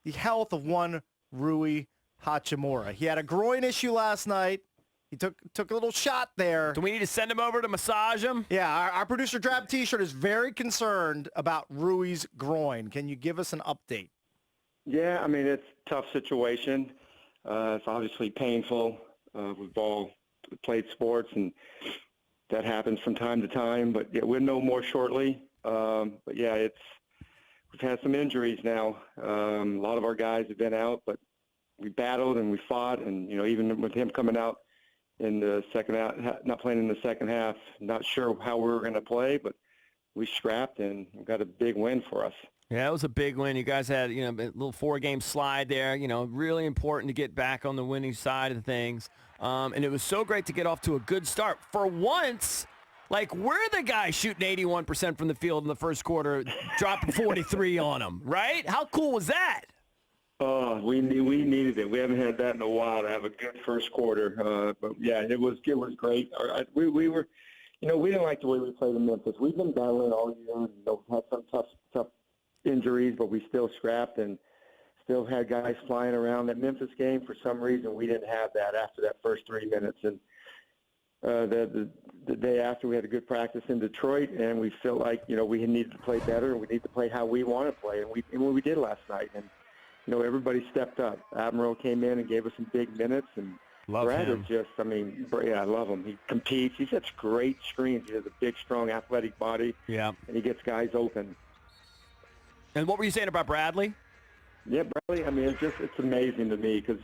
the health of one Rui Hachimura. He had a groin issue last night. He took a little shot there. Do we need to send him over to massage him? Yeah, our producer Drab T-shirt is very concerned about Rui's groin. Can you give us an update? Yeah, I mean, it's a tough situation. It's obviously painful. We've all played sports, and that happens from time to time. But yeah, we'll know more shortly. But yeah, we've had some injuries now. A lot of our guys have been out, but we battled and we fought. And, even with him coming out in the second half, not playing in the second half, not sure how we were going to play, but we scrapped and got a big win for us. Yeah, it was a big win. You guys had, a little 4-game slide there, really important to get back on the winning side of things. And it was so great to get off to a good start. For once, we're the guys shooting 81% from the field in the first quarter, dropping 43 on them, right? How cool was that? Oh, we needed it. We haven't had that in a while to have a good first quarter. But yeah, it was great. We were, we didn't like the way we played in Memphis. We've been battling all year. Had some tough injuries, but we still scrapped and still had guys flying around. That Memphis game, for some reason, we didn't have that after that first 3 minutes. And the day after, we had a good practice in Detroit, and we felt like, we needed to play better, and we need to play how we want to play, and we did last night. And everybody stepped up. Admiral came in and gave us some big minutes, and Brad is just, I love him. He competes. He sets great screens. He has a big, strong, athletic body. Yeah. And he gets guys open. And what were you saying about Bradley? Yeah, Bradley, it's amazing to me because,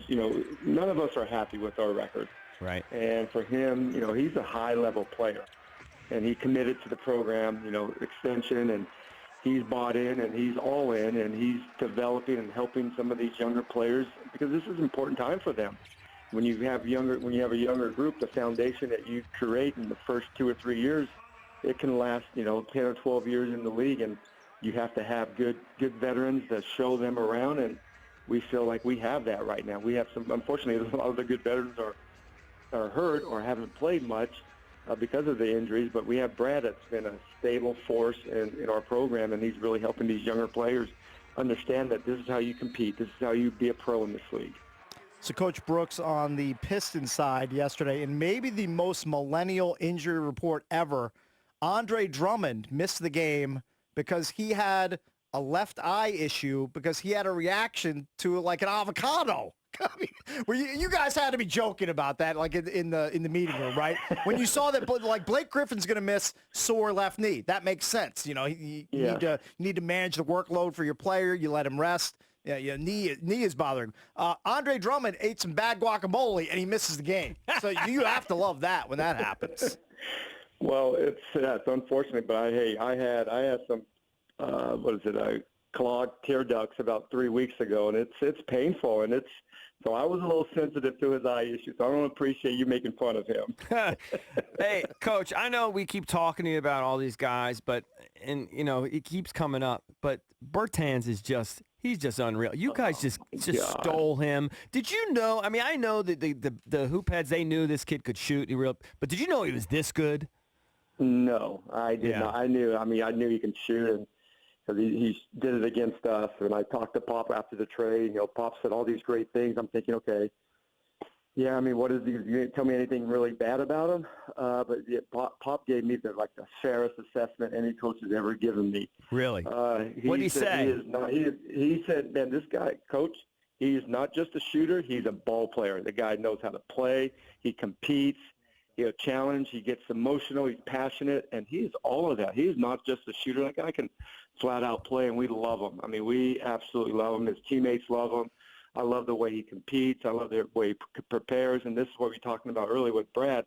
none of us are happy with our record. Right. And for him, he's a high-level player. And he committed to the program, extension, and he's bought in and he's all in, and he's developing and helping some of these younger players because this is an important time for them. When you have a younger group, the foundation that you create in the first 2 or 3 years, it can last, 10 or 12 years in the league, and you have to have good veterans that show them around, and we feel like we have that right now. We have unfortunately, a lot of the good veterans are hurt or haven't played much because of the injuries, but we have Brad that's been a stable force in our program, and he's really helping these younger players understand that this is how you compete. This is how you be a pro in this league. So Coach Brooks on the Pistons side yesterday, and maybe the most millennial injury report ever, Andre Drummond missed the game because he had a left eye issue because he had a reaction to an avocado. You guys had to be joking about that, in the meeting room, right? When you saw that, Blake Griffin's going to miss sore left knee, that makes sense. You need to manage the workload for your player. You let him rest. Yeah, knee is bothering him. Andre Drummond ate some bad guacamole and he misses the game. So you have to love that when that happens. Well, it's unfortunate, but I had some clogged tear ducts about 3 weeks ago, and it's painful, and so I was a little sensitive to his eye issue, so I don't appreciate you making fun of him. Hey, Coach, I know we keep talking to you about all these guys, it keeps coming up, but Bertans is he's just unreal. You guys just stole him. Did you know, I know that the hoop heads, they knew this kid could shoot, but did you know he was this good? No, I did not. I knew he can shoot, and because he did it against us. And I talked to Pop after the trade. Pop said all these great things. I'm thinking, okay, yeah. What is he? You didn't tell me anything really bad about him. But yeah, Pop gave me the fairest assessment any coach has ever given me. Really? What did he say? He said, man, this guy, coach, he's not just a shooter. He's a ball player. The guy knows how to play. He competes. He'll challenge. He gets emotional. He's passionate, and he's all of that. He's not just a shooter. That guy can flat out play, and we love him. We absolutely love him. His teammates love him. I love the way he competes. I love the way he prepares, and this is what we were talking about earlier with Brad.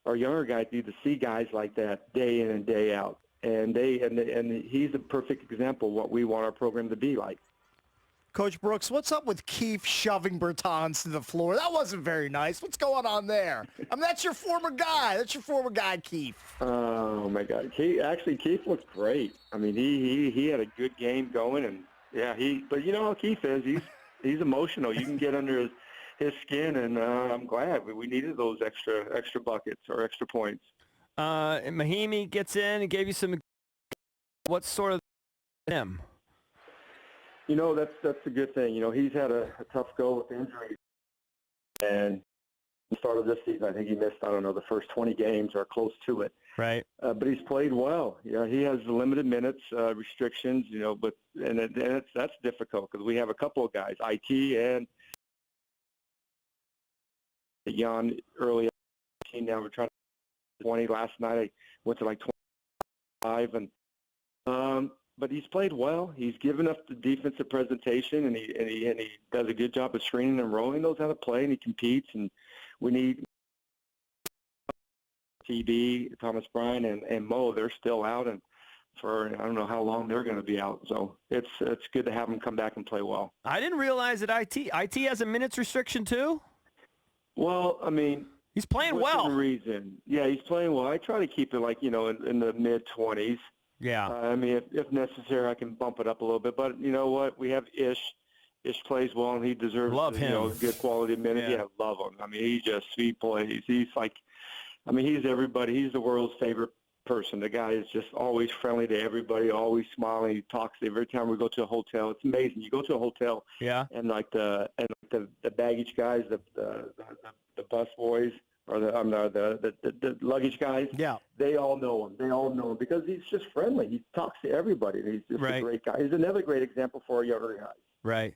Our younger guys need to see guys like that day in and day out, and he's a perfect example of what we want our program to be like. Coach Brooks, what's up with Keith shoving Bertans to the floor? That wasn't very nice. What's going on there? That's your former guy. That's your former guy, Keith. Oh, my God. Keith looked great. He had a good game going, and, yeah, but you know how Keith is. He's emotional. You can get under his skin, and I'm glad. We needed those extra buckets or extra points. And Mahimi gets in and gave you some – what's sort of him? You know, that's a good thing. You know, he's had a tough go with injuries. And the start of this season, I think he missed, I don't know, the first 20 games or close to it. Right. But he's played well. You know, he has limited minutes restrictions, you know, but that's difficult because we have a couple of guys, IT and Jan early. Now we're trying to 20. Last night I went to like 25, and but he's played well. He's given us the defensive presentation, and he does a good job of screening and rolling. He knows how to play, and he competes. And we need TB, Thomas Bryan, and Mo. They're still out, and for I don't know how long they're going to be out. So it's good to have them come back and play well. I didn't realize that IT has a minutes restriction too. Well, I mean, he's playing within well. reason. Yeah, he's playing well. I try to keep it like, you know, in the mid-20s. Yeah. I mean, if necessary, I can bump it up a little bit. But you know what? We have Ish. Ish plays well, and he deserves you know, good quality minutes. Yeah, love him. I mean, he plays. He's like, I mean, he's everybody. He's the world's favorite person. The guy is just always friendly to everybody, always smiling. He talks every time we go to a hotel. It's amazing. You go to a hotel, and like the baggage guys, the bus boys, or the luggage guys. Yeah. They all know him. They all know him because he's just friendly. He talks to everybody. He's just a great guy. He's another great example for our younger guys. Right.